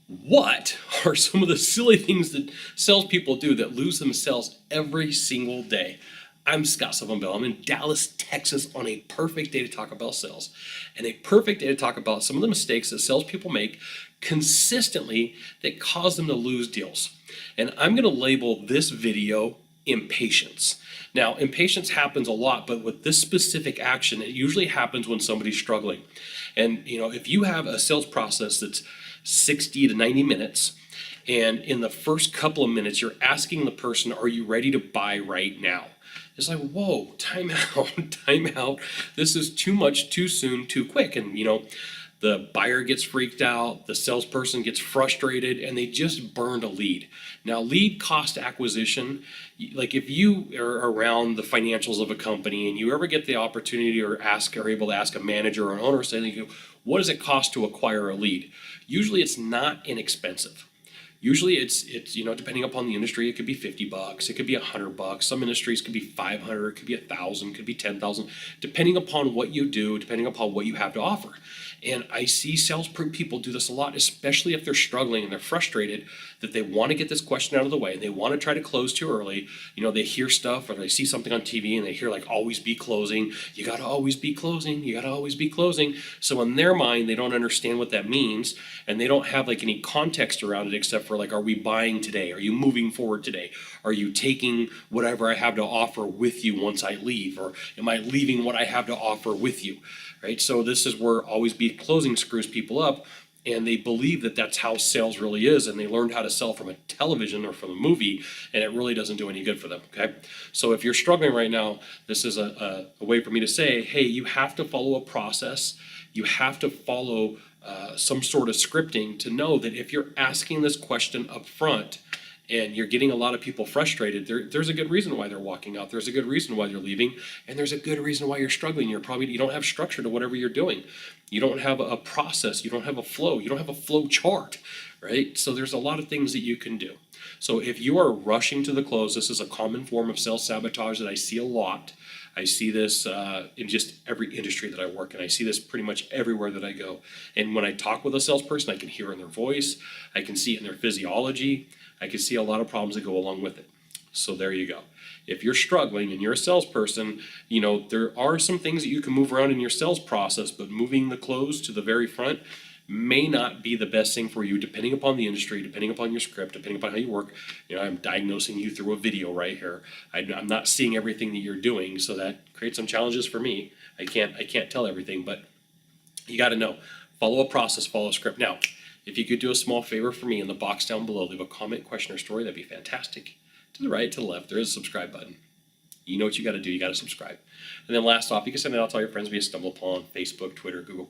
What are some of the silly things that salespeople do that lose themselves every single day? I'm Sylvan Bell. I'm in Dallas, Texas on a perfect day to talk about sales and a perfect day to talk about some of the mistakes that salespeople make consistently that cause them to lose deals. And I'm going to label this video impatience. Now, impatience happens a lot, but with this specific action, it usually happens when somebody's struggling. And if you have a sales process that's 60 to 90 minutes, and in the first couple of minutes, you're asking the person, are you ready to buy right now? It's like, whoa, time out, time out. This is too much, too soon, too quick. And the buyer gets freaked out, the salesperson gets frustrated, and they just burned a lead. Now, lead cost acquisition, like if you are around the financials of a company and you ever get the opportunity or are able to ask a manager or an owner, say, what does it cost to acquire a lead? Usually it's not inexpensive. Usually it's depending upon the industry, it could be $50, it could be $100. Some industries could be 500, it could be 1,000, it could be 10,000, depending upon what you do, depending upon what you have to offer. And I see sales people do this a lot, especially if they're struggling and they're frustrated that they want to get this question out of the way. They want to try to close too early. They hear stuff or they see something on TV and they hear like always be closing. You got to always be closing. You got to always be closing. So in their mind, they don't understand what that means and they don't have like any context around it except for like, are we buying today? Are you moving forward today? Are you taking whatever I have to offer with you once I leave? Or am I leaving what I have to offer with you? Right? So this is where always be closing screws people up, and they believe that that's how sales really is, and they learned how to sell from a television or from a movie, and it really doesn't do any good for them. Okay, so if you're struggling right now, this is a way for me to say, hey, you have to follow a process. You have to follow some sort of scripting to know that if you're asking this question up front and you're getting a lot of people frustrated, there's a good reason why they're walking out. There's a good reason why they're leaving. And there's a good reason why you're struggling. You don't have structure to whatever you're doing. You don't have a process. You don't have a flow. You don't have a flow chart, right? So there's a lot of things that you can do. So if you are rushing to the close, this is a common form of sales sabotage that I see a lot. I see this in just every industry that I work in. I see this pretty much everywhere that I go. And when I talk with a salesperson, I can hear in their voice. I can see it in their physiology. I can see a lot of problems that go along with it. So there you go. If you're struggling and you're a salesperson, there are some things that you can move around in your sales process, but moving the close to the very front may not be the best thing for you, depending upon the industry, depending upon your script, depending upon how you work. I'm diagnosing you through a video right here. I'm not seeing everything that you're doing, so that creates some challenges for me. I can't tell everything, but you got to know. Follow a process, follow a script. Now, if you could do a small favor for me in the box down below, leave a comment, question, or story, that'd be fantastic. To the right, to the left, there is a subscribe button. You know what you got to do. You got to subscribe. And then last off, you can send it out to all your friends via StumbleUpon, Facebook, Twitter, Google+.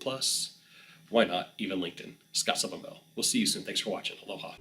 Why not? Even LinkedIn. Sylvan Bell. We'll see you soon. Thanks for watching. Aloha.